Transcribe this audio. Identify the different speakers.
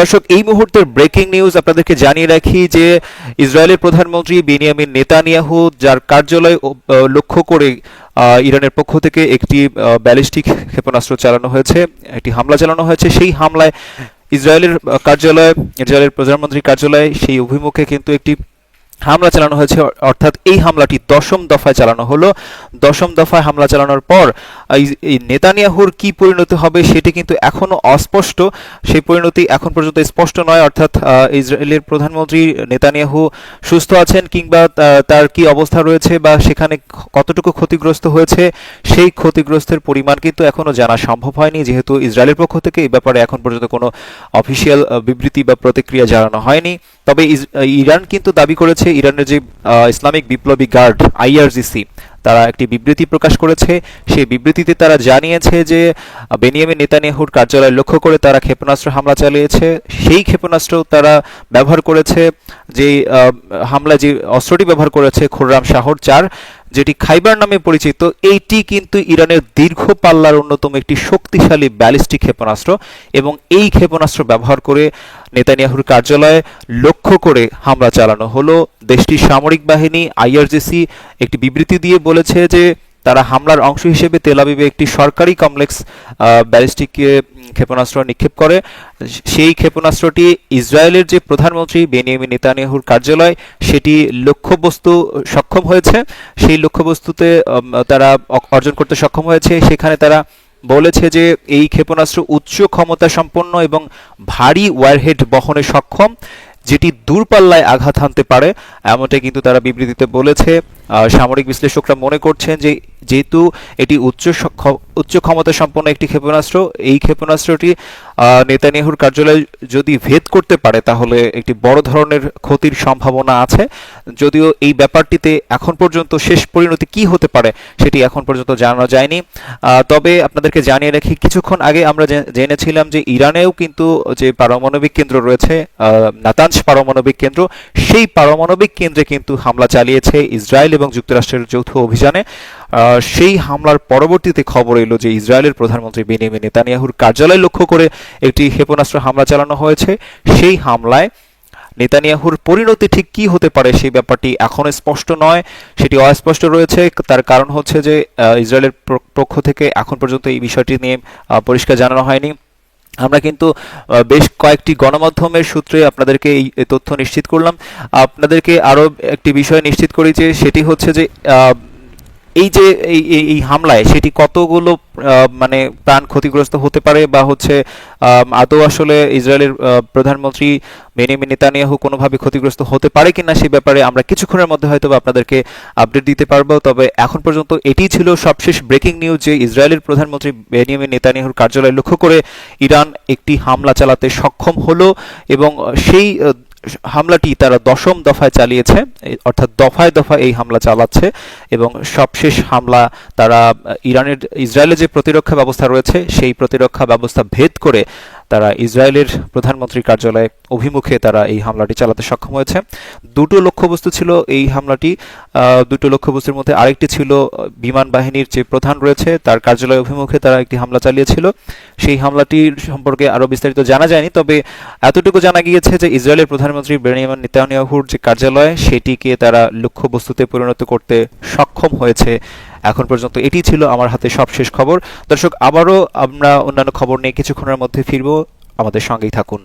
Speaker 1: দর্শক, এই মুহূর্তের ব্রেকিং নিউজ আপনাদেরকে জানিয়ে রাখি যে ইসরায়েলের প্রধানমন্ত্রী বেনিয়ামিন নেতানিয়াহু, যার কার্যালয় লক্ষ্য করে ইরানের পক্ষ থেকে একটি ব্যালিস্টিক ক্ষেপণাস্ত্র চালানো হয়েছে, একটি হামলা চালানো হয়েছে। সেই হামলায় ইসরায়েলের প্রধানমন্ত্রীর কার্যালয় সেই অভিমুখে কিন্তু একটি হামলা চালানো হয়েছে। অর্থাৎ এই হামলাটি দশম দফায় চালানো হলো। দশম দফায় হামলা চালানোর পর এই নেতানিয়াহুর কি পরিণতি হবে সেটি কিন্তু এখনো অস্পষ্ট। সেই পরিণতি এখন পর্যন্ত স্পষ্ট নয়। অর্থাৎ ইসরায়েলের প্রধানমন্ত্রী নেতানিয়াহু সুস্থ আছেন কিংবা তার কি অবস্থা রয়েছে বা সেখানে কতটুকু ক্ষতিগ্রস্ত হয়েছে, সেই ক্ষতিগ্রস্তের পরিমাণ কিন্তু এখনো জানা সম্ভব হয়নি, যেহেতু ইসরায়েলের পক্ষ থেকে এই ব্যাপারে এখন পর্যন্ত কোনো অফিসিয়াল বিবৃতি বা প্রতিক্রিয়া জানানো হয়নি। তবে ইরান কিন্তু দাবি করেছে, ইরানের যে ইসলামিক বিপ্লবী গার্ড আইআরজিসি, তারা একটি বিবৃতি প্রকাশ করেছে। সেই বিবৃতিতে তারা জানিয়েছে যে বেনিয়ামিন নেতানিয়াহুর কার্যালয় লক্ষ্য করে তারা ক্ষেপণাস্ত্র হামলা চালিয়েছে। সেই ক্ষেপণাস্ত্র তারা ব্যবহার করেছে, যে হামলায় যে অস্ত্রটি ব্যবহার করেছে খুররাম শাহর 4, যেটি খাইবার নামে পরিচিত। এইটি কিন্তু ইরানের দীর্ঘ পাল্লার অন্যতম একটি শক্তিশালী ব্যালিস্টিক ক্ষেপণাস্ত্র, এবং এই ক্ষেপণাস্ত্র ব্যবহার করে নেতানিয়াহুর কার্যালয়ে লক্ষ্য করে হামলা চালানো হলো। দেশটির সামরিক বাহিনী আইআরজিসি একটি বিবৃতি দিয়ে বলেছে যে তারা হামলার অংশ হিসেবে তেল আবিবে একটি সরকারি কমপ্লেক্স ব্যালিস্টিক ক্ষেপণাস্ত্র নিক্ষেপ করে। সেই ক্ষেপণাস্ত্রটি ইসরায়েলের যে প্রধানমন্ত্রী বেনিয়ামিন নেতানিয়াহুর কার্যালয়, সেটি লক্ষ্যবস্তু সক্ষম হয়েছে। সেই লক্ষ্যবস্তুতে তারা অর্জন করতে সক্ষম হয়েছে। সেখানে তারা বলেছে যে এই ক্ষেপণাস্ত্র উচ্চ ক্ষমতা সম্পন্ন এবং ভারী ওয়ারহেড বহনে সক্ষম, যেটি দূরপাল্লায় আঘাত হানতে পারে, এমনটাই কিন্তু তারা বিবৃতিতে বলেছে। সামরিক বিশ্লেষকরা মনে করছেন যে যেহেতু এটি উচ্চ ক্ষমতা সম্পন্ন একটি ক্ষেপণাস্ত্র, এই ক্ষেপণাস্ত্রটি নেতানিয়াহুর কার্যালয় যদি ভেদ করতে পারে তাহলে একটি বড় ধরনের ক্ষতির সম্ভাবনা আছে। যদিও এই ব্যাপারটিতে এখন পর্যন্ত শেষ পরিণতি কি হতে পারে সেটি এখন পর্যন্ত জানানো যায়নি। তবে আপনাদেরকে জানিয়ে রাখি, কিছুক্ষণ আগে আমরা জেনেছিলাম যে ইরানেও কিন্তু যে পারমাণবিক কেন্দ্র রয়েছে, নাতানজ পারমাণবিক কেন্দ্র, সেই পারমাণবিক কেন্দ্রে কিন্তু হামলা চালিয়েছে ইসরায়েল এবং যুক্তরাষ্ট্রের যৌথ অভিযানে। সেই হামলার পরবর্তীতে খবর এলো যে ইসরায়েলের প্রধানমন্ত্রী বেনিয়ামিন নেতানিয়াহুর কার্যালয় লক্ষ্য করে একটি ক্ষেপণাস্ত্র হামলা চালানো হয়েছে। সেই হামলায় নেতানিয়াহুর পরিণতি ঠিক কি হতে পারে সেই ব্যাপারটি এখনো স্পষ্ট নয়, সেটি অস্পষ্ট রয়েছে। তার কারণ হচ্ছে যে ইসরায়েলের পক্ষ থেকে এখন পর্যন্ত এই বিষয়টি নিয়ে পরিষ্কার জানানো হয়নি। আমরা কিন্তু বেশ কয়েকটি গণমাধ্যমের সূত্রে আপনাদেরকে এই তথ্য নিশ্চিত করলাম। আপনাদেরকে আরো একটি বিষয় নিশ্চিত করি, যে সেটি হচ্ছে যে এই যে এই হামলায় সেটি কতগুলো মানে প্রাণ ক্ষতিগ্রস্ত হতে পারে, বা হচ্ছে আদৌ আসলে ইসরায়েলের প্রধানমন্ত্রী বেনিয়ামিন নেতানিয়াহু কোনোভাবে ক্ষতিগ্রস্ত হতে পারে কিনা, সেই ব্যাপারে আমরা কিছুক্ষণের মধ্যে হয়তো আপনাদেরকে আপডেট দিতে পারবো। তবে এখন পর্যন্ত এটি ছিল সবশেষ ব্রেকিং নিউজ যে ইসরায়েলের প্রধানমন্ত্রী বেনিয়ামিন নেতানিয়াহুর কার্যালয় লক্ষ্য করে ইরান একটি হামলা চালাতে সক্ষম হলো, এবং সেই হামলাটি তারা দশম দফায় চালিয়েছে, অর্থাৎ দফায় দফায় এই হামলা চালাচ্ছে। এবং সবশেষ হামলা তারা ইসরায়েলের যে প্রতিরক্ষা ব্যবস্থা রয়েছে সেই প্রতিরক্ষা ব্যবস্থা ভেদ করে তারা ইসরায়েলের প্রধানমন্ত্রীর কার্যালয়ে অভিমুখে তারা এই হামলাটি চালাতে সক্ষম হয়েছে। দুটো লক্ষ্যবস্তু ছিল এই হামলাটি। দুটো লক্ষ্যবস্তুর মধ্যে আরেকটি ছিল বিমান বাহিনীর যে প্রধান রয়েছে তার কার্যালয় অভিমুখে তারা একটি হামলা চালিয়েছিল। সেই হামলাটির সম্পর্কে আরো বিস্তারিত জানা যায়নি, তবে এতটুকু জানা গিয়েছে যে ইসরায়েলের প্রধানমন্ত্রী বেনিয়ামিন নেতানিয়াহুর যে কার্যালয় সেটিকে তারা লক্ষ্যবস্তুতে পরিণত করতে সক্ষম হয়েছে এখন পর্যন্ত। এটি ছিল আমার হাতে সবশেষ খবর। দর্শক, আবারও আমরা অন্যান্য খবর নিয়ে কিছুক্ষণের মধ্যে ফিরবো, আমাদের সঙ্গেই থাকুন।